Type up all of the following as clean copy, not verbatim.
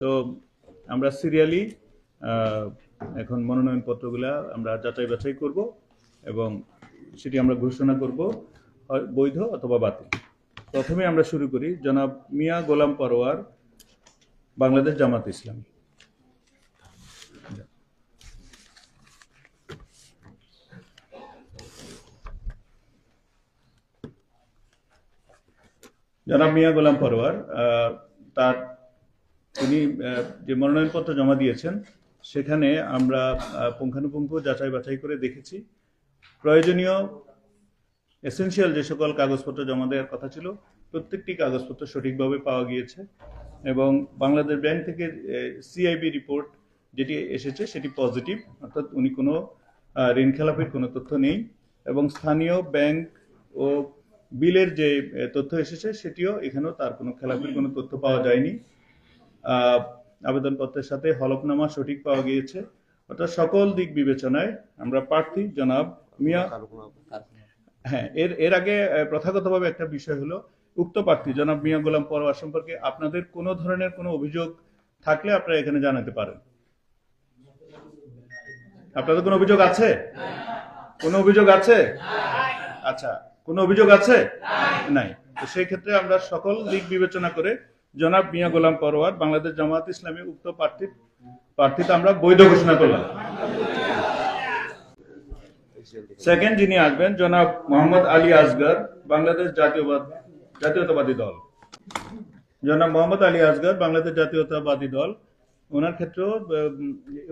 তো আমরা সিরিয়ালি এখন মনোনয়নপত্রগুলা আমরা যাচাই বাছাই করব এবং সেটি আমরা ঘোষণা করব বৈধ অথবা বাতিল। প্রথমে আমরা শুরু করি জনাব মিয়া গোলাম পরোয়ার, বাংলাদেশ জামাত ইসলামী। জনাব মিয়া গোলাম পরোয়ার তার তিনি যে মনোনয়নপত্র জমা দিয়েছেন সেখানে আমরা পুঙ্খানুপুঙ্খ যাচাই বাছাই করে দেখেছি প্রয়োজনীয় এসেনশিয়াল যে সকল কাগজপত্র জমা দেওয়ার কথা ছিল প্রত্যেকটি কাগজপত্র সঠিকভাবে পাওয়া গিয়েছে এবং বাংলাদেশ ব্যাংক থেকে সিআইবি রিপোর্ট যেটি এসেছে সেটি পজিটিভ, অর্থাৎ উনি কোনো ঋণ খেলাপির কোনো তথ্য নেই এবং স্থানীয় ব্যাংক ও বিলের যে তথ্য এসেছে সেটিও এখানেও তার কোনো খেলাপির কোনো তথ্য পাওয়া যায়নি। আবেদনপত্রের সাথে হলফনামা সঠিক পাওয়া গিয়েছে, অর্থাৎ সকল দিক বিবেচনায় আমরা প্রার্থী জনাব মিয়া। হ্যাঁ, এর আগে প্রথাগতভাবে একটা বিষয় হলো উক্ত প্রার্থী জনাব মিয়া গোলাম পরোয়ার সম্পর্কে আপনাদের কোনো ধরনের কোনো অভিযোগ থাকলে আপনারা এখানে জানাতে পারেন। আপনাদের কোনো অভিযোগ আছে? কোনো অভিযোগ আছে? আচ্ছা, কোনো অভিযোগ আছে? নাই। তো সেই ক্ষেত্রে আমরা সকল দিক বিবেচনা করে জনাব মিয়া গোলাম পরোয়ার, বাংলাদেশ জামাত ইসলামী উক্ত প্রার্থীতে আমরা বৈধ ঘোষণা করলাম। সেকেন্ড যিনি আসবেন জনাব মোহাম্মদ আলী আসগর, বাংলাদেশ জাতীয়তাবাদী দল। জনাব মোহাম্মদ আলী আসগর, বাংলাদেশ জাতীয়তাবাদী দল। ওনার ক্ষেত্রেও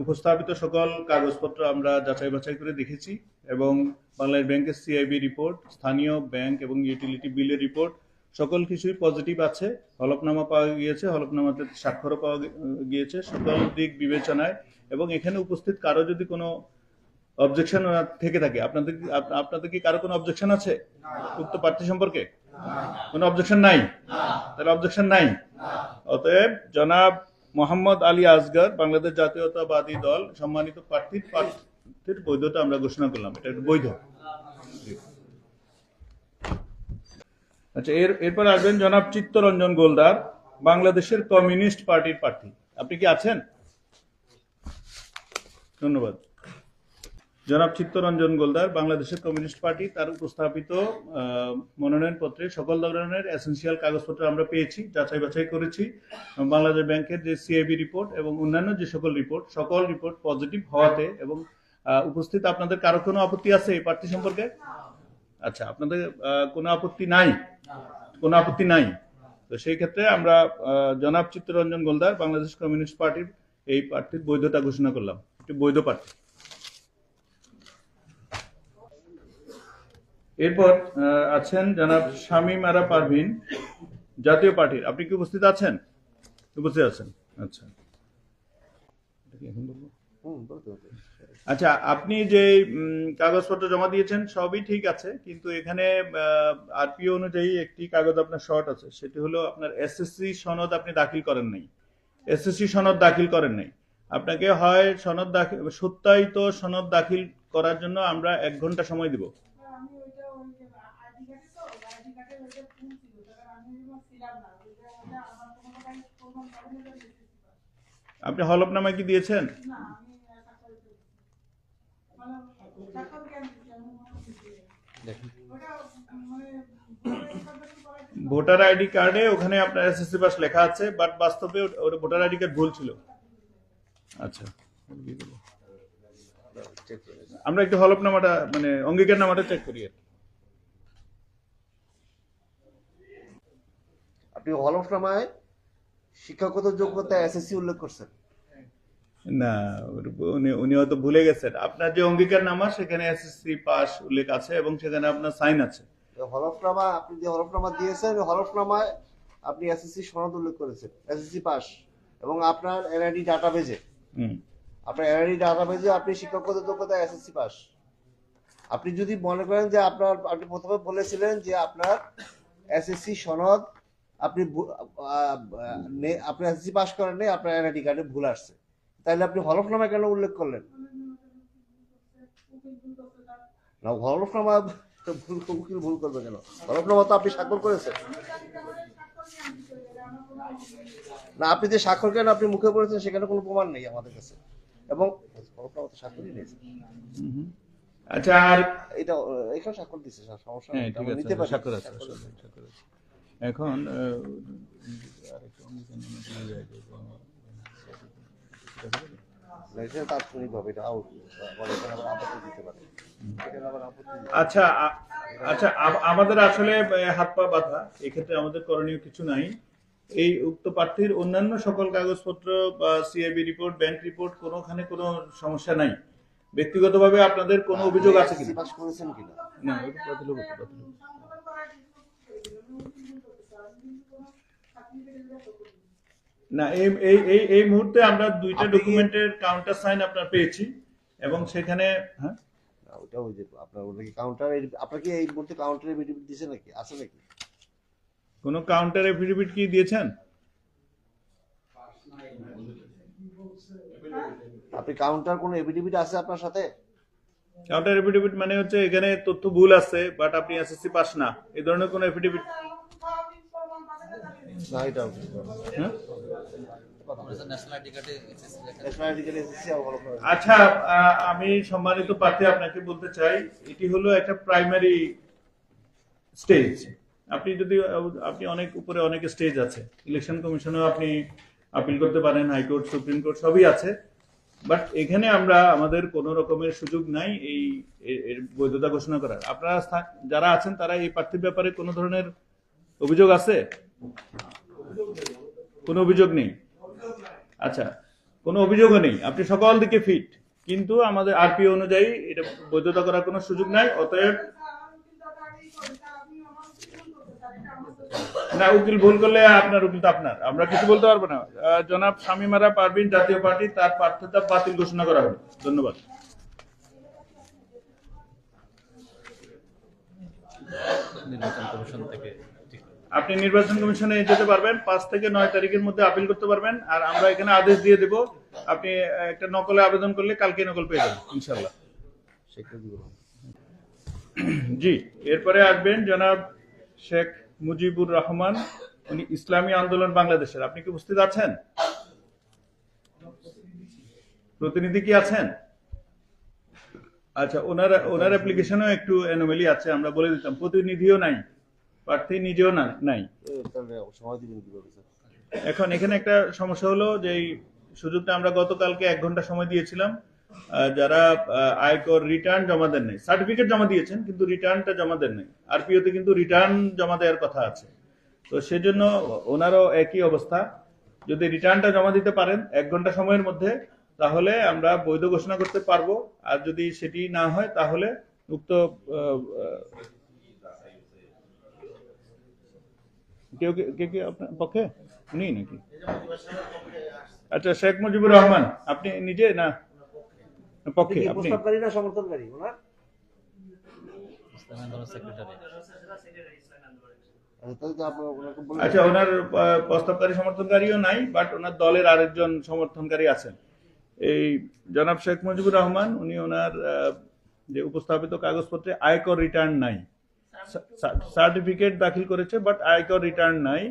উপস্থাপিত সকল কাগজপত্র আমরা যাচাই বাছাই করে দেখেছি এবং বাংলাদেশ ব্যাংকের সিআইবি রিপোর্ট, স্থানীয় ব্যাংক এবং ইউটিলিটি বিলের রিপোর্ট সকল কিছুই পজিটিভ আছে। হলফনামা পাওয়া গিয়েছে, হলফনামাতে স্বাক্ষরও পাওয়া গিয়েছে সকল দিক বিবেচনায়। এবং এখানে উপস্থিত কারো যদি কোনো অবজেকশন থেকে থাকে, আপনাদের কি কারো কোনো অবজেকশন আছে উক্ত প্রার্থী সম্পর্কে? কোনো অবজেকশন নাই? তাহলে অবজেকশন নাই। অতএব জনাব মোহাম্মদ আলী আসগর, বাংলাদেশ জাতীয়তাবাদী দল সম্মানিত প্রার্থীর বৈধতা আমরা ঘোষণা করলাম, এটা বৈধ। আচ্ছা, এরপর আসবেন জনাব চিত্তরঞ্জন গোলদার, বাংলাদেশের কমিউনিস্ট পার্টির প্রার্থী। আপনি কি আছেন? ধন্যবাদ। জনাব চিত্তরঞ্জন গোলদার, বাংলাদেশের কমিউনিস্ট পার্টি, তার উপস্থাপিত মনোনয়নপত্রে সকল ধরনের এসেনশিয়াল কাগজপত্র আমরা পেয়েছি, যাচাই বাছাই করেছি। বাংলাদেশ ব্যাংকের যে সিআইবি রিপোর্ট এবং অন্যান্য যে সকল রিপোর্ট পজিটিভ হওয়াতে এবং উপস্থিত আপনাদের কারো কোনো আপত্তি আছে এই প্রার্থী সম্পর্কে? আচ্ছা, আপনাদের কোনো আপত্তি নাই? কোনো আপত্তি নাই। তো সেই ক্ষেত্রে আমরা জনাব চিত্তরঞ্জন গোলদার, বাংলাদেশ কমিউনিস্ট পার্টির এই প্রার্থীর বৈধতা ঘোষণা করলাম, একটি বৈধ প্রার্থী। এরপর আছেন জনাব শামীম আরা পারভিন, জাতীয় পার্টির। আপনি কি উপস্থিত আছেন? উপস্থিত আছেন। আচ্ছা, আচ্ছা, আপনি যে কাগজপত্র জমা দিয়েছেন সবই ঠিক আছে, কিন্তু এখানে আরপিও অনুযায়ী একটি কাগজ আপনার শর্ট আছে, সেটি হলো আপনার এসএসসি সনদ আপনি দাখিল করেন নাই। এসএসসি সনদ দাখিল করেন নাই, আপনাকে হয় সত্যায়িত সনদ দাখিল করার জন্য আমরা 1 ঘন্টা সময় দিব। আপনি হলফনামা কি দিয়েছেন? ভোটার আইডি কার্ডে ওখানে আপনার এসএসসি পাস লেখা আছে, বাট বাস্তবে ওটা ভোটার আইডি কার্ড ভুল ছিল। আচ্ছা, আমরা একটু হলফনামাটা মানে অঙ্গীকারনামাটা চেক করি। আপনি হলফনামায় শিক্ষাগত যোগ্যতা এসএসসি উল্লেখ করছেন না? উনি হয়তো ভুলে গেছেন। আপনার যে অঙ্গীকারনামা সেখানে এসএসসি পাস উল্লেখ আছে এবং সেখানে আপনার সাইন আছে। হলফনামা আপনি যে হলফনামা দিয়েছেন, হলফনামায় আপনি এসএসসি সনদ উল্লেখ করেছেন, এসএসসি পাস, এবং আপনার এনআইডি ডাটাবেজে আপনি শিক্ষাগত যোগ্যতা এসএসসি পাস। আপনি যদি মনে করেন যে আপনি প্রথমে বলেছিলেন যে আপনার এসএসসি সনদ আপনি এসএসসি পাস করেন নাই, আপনার এনআইডি কার্ডে ভুল আসছে, তাহলে আপনি হলফনামা কেন উল্লেখ করলেন না? হলফনামা ভুল করবে কেন? হলফনামা তো আপনি স্বাক্ষর করেছেন। না, আপনি যে স্বাক্ষর করেন, আপনি মুখে বলেছেন, সেখানে কোনো প্রমাণ নেই আমাদের কাছে, এবং স্বাক্ষরই নেই। আচ্ছা, আর এটা এখানে স্বাক্ষর দিচ্ছে স্যার, সমস্যা নেই, হ্যাঁ, ঠিক আমরা আছে, নিতে পারি। স্বাক্ষর আছে, স্বাক্ষর আছে। এখন এটা তাৎক্ষণিকভাবে এটা আউট, মানে এখানে আবার আপত্তি দিতে পারে, এখানে আবার আপত্তি দিতে পারে। আচ্ছা, আচ্ছা, আমাদের আসলে হাত পা বাঁধা, এক্ষেত্রে আমাদের করণীয় কিছু নাই। এই উক্ত প্রার্থীর অন্যান্য সকল কাগজপত্র বা সিআইবি রিপোর্ট, ব্যাংক রিপোর্ট, কোনোখানে কোনো সমস্যা নাই। ব্যক্তিগতভাবে আপনাদের কোনো অভিযোগ আছে কিনা? পাস করেছেন কিনা? না, ওটা বাতিল হবে, বাতিল হবে। না, এই এই এই এই মুহূর্তে আমরা দুইটা আপনি কি- ডকুমেন্টের কাউন্টার সাইন আপনার পেয়েছি, এবং সেখানে হ্যাঁ, না, ওটা ওই যে আপনার ওটা কি কাউন্টার, আপনার কি এই মুহূর্তে কাউন্টারে এফিডেভিট দিছে নাকি, আছে নাকি? কোনো কাউন্টার এফিডেভিট কি দিয়েছেন? আপনি কাউন্টার কোনো এফিডেভিট আছে আপনার সাথে? কাউন্টার এফিডেভিট মানে হচ্ছে এখানে তথ্য ভুল আছে, বাট আপনি এসএসসি পাস না, এই ধরনের কোনো এফিডেভিট? না, এটা হ্যাঁ? ন্যাশনাল আইডি কার্ডে এসেছি অবলম্বন করে। আচ্ছা, আমি সম্মানিত প্রার্থী আপনাকে বলতে চাই, এটি হলো একটা প্রাইমারি স্টেজ। আপনি যদি আপনি অনেক উপরে অনেক স্টেজ আছে, ইলেকশন কমিশনেও আপনি আপিল করতে পারেন, হাইকোর্ট, সুপ্রিম কোর্ট সবই আছে, বাট এখানে আমরা আমাদের কোনো রকমের সুযোগ নাই এই এর বৈধতা ঘোষণা করার। আপনারা যারা আছেন তারা এই প্রার্থীর ব্যাপারে কোনো ধরনের অভিযোগ আছে? কোনো অভিযোগ নেই। আচ্ছা, কোনো অভিযোগও নেই, আপনি সকল দিকে ফিট, কিন্তু আমাদের আরপিও অনুযায়ী এটা বৈধতা করার কোনো সুযোগ নাই। অতএব না, উকিল ভুল করলে আপনার উকিল তো আপনার, আমরা কিছু বলতে পারবো না। জনাব শামীমারা পারভিন, জাতীয় পার্টি, তার প্রার্থিতা বাতিল ঘোষণা করা হবে। ধন্যবাদ। নির্বাচন কমিশন থেকে আপনি নির্বাচন কমিশনে যেতে পারবেন, 5 থেকে 9 তারিখের মধ্যে আপিল করতে পারবেন, আর আমরা এখানে আদেশ দিয়ে দেব। আপনি একটা নকলে আবেদন করলে কালকে নকল পেয়ে যাবেন ইনশাল্লাহ। জি, এরপরে আসবেন জনাব শেখ মুজিবুর রহমান, উনি ইসলামী আন্দোলন বাংলাদেশের। আপনি কি উপস্থিত আছেন? প্রতিনিধি কি আছেন? আচ্ছা, ওনার অ্যাপ্লিকেশনও একটু অ্যানোমালি আছে, আমরা বলে দিতাম। প্রতিনিধিও নাই, প্রার্থী নিজেও নাই। তাহলে সময় দিবেন কিভাবে স্যার? এখন এখানে একটা সমস্যা হলো যে এই সুযোগটা আমরা গতকালকে 1 ঘন্টা সময় দিয়েছিলাম। যারা আয়কর রিটার্ন জমা দেন নাই, সার্টিফিকেট জমা দিয়েছেন কিন্তু রিটার্নটা জমা দেন নাই, আরপিওতে কিন্তু রিটার্ন জমা দেওয়ার কথা আছে। তো সেজন্য ওনারও একই অবস্থা। যদি রিটার্নটা জমা দিতে পারেন 1 ঘন্টা সময়ের মধ্যে, তাহলে আমরা বৈধ ঘোষণা করতে পারবো। আর যদি সেটি না হয়, তাহলে উক্ত কেউ কেউ আপনার পক্ষে উনি নাকি? আচ্ছা, শেখ মুজিবুর রহমান, আপনি নিজে না পক্ষে? আপনি প্রস্তাবকারী না সমর্থনকারী ওনার? ইসলামী আন্দোলন সেক্রেটারি। তাহলে তো আপনার ওনাকে বলে আচ্ছা, ওনার প্রস্তাবকারী সমর্থনকারীও নাই, বাট ওনার দলের আরেকজন সমর্থনকারী আছেন। এই জনাব শেখ মুজিবুর রহমান, উনি ওনার যে উপস্থাপিত কাগজপত্রে আয়কর রিটার্ন নাই, সার্টিফিকেট দাখিল করেছে বাট আয়কর রিটার্ন নাই।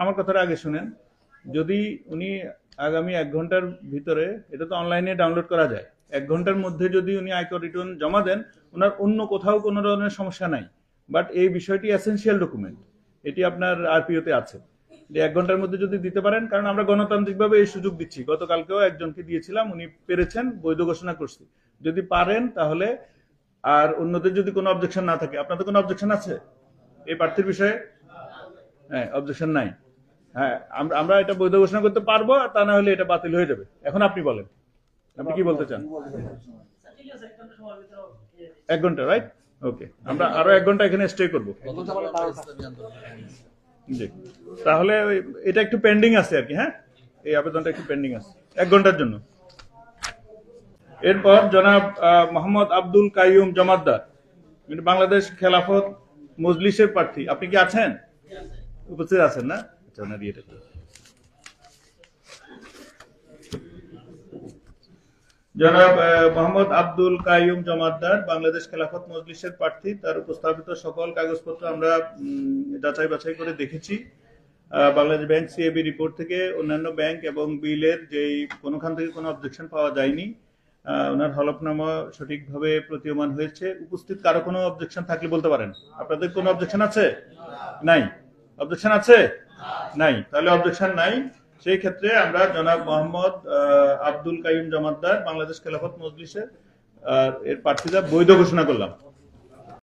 আমার কথাটা আগে শুনেন। যদি উনি আগামী 1 ঘন্টার ভিতরে, এটা তো অনলাইনে ডাউনলোড করা যায়, 1 ঘন্টার মধ্যে যদি উনি আয়কর রিটার্ন জমা দেন, ওনার অন্য কোথাও কোনো ধরনের সমস্যা নাই। বাট এই বিষয়টি এসেনশিয়াল ডকুমেন্ট, এটি আপনার আরপিওতে আছে, যে 1 ঘন্টার মধ্যে যদি দিতে পারেন, কারণ আমরা গণতান্ত্রিকভাবে এই সুযোগ দিচ্ছি। গতকালকেও একজনকে দিয়েছিলাম, উনি পেরেছেন, বৈধ ঘোষণা করছি। যদি পারেন তাহলে, আর অন্যদের যদি কোনো অবজেকশন না থাকে। আপনাদের কোনো অবজেকশন আছে এই প্রার্থীর বিষয়ে? হ্যাঁ, অবজেকশন নাই। হ্যাঁ, আমরা এটা বৈধ ঘোষণা করতে পারবো, আর তা না হলে এটা বাতিল হয়ে যাবে। এখন আপনি বলেন, আপনি কি বলতে চান? 1 ঘন্টা, রাইট? ওকে, আমরা আরো 1 ঘন্টা এখানে স্টে করবো। ইসলামী আন্দোলন। জি, তাহলে এটা একটু পেন্ডিং আছে আর কি। হ্যাঁ, এই আবেদনটা একটু পেন্ডিং আছে 1 ঘন্টার জন্য। এরপর জনাব মোহাম্মদ আব্দুল কাইয়ুম জমাদ্দার, বাংলাদেশ খেলাফত মজলিসের প্রার্থী। আপনি কি আছেন? উপস্থিত আছেন না? আচ্ছা, ওনার ইয়েটা কি? জনাব মোহাম্মদ আব্দুল কাইয়ুম জমাদ্দার, বাংলাদেশ খেলাফত মজলিসের প্রার্থী। তার উপস্থাপিত সকল কাগজপত্র আমরা যাচাই বাছাই করে দেখেছি। বাংলাদেশ ব্যাংক সিএবি রিপোর্ট থেকে অন্যান্য ব্যাংক এবং বিলের যেই কোনোখান থেকে কোনো অবজেকশন পাওয়া যায়নি। ওনার হলফনামা সঠিকভাবে প্রতীয়মান হয়েছে। উপস্থিত কারো কোনো অবজেকশন থাকলে বলতে পারেন। আপনাদের কোনো অবজেকশন আছে? নাই। অবজেকশন আছে? নাই। তাহলে অবজেকশন নাই। সেই ক্ষেত্রে আমরা জনাব মোহাম্মদ আব্দুল কাইয়ুম জমাদ্দার বাংলাদেশ খেলাফত মজলিসের এর প্রার্থিতা বৈধ ঘোষণা করলাম।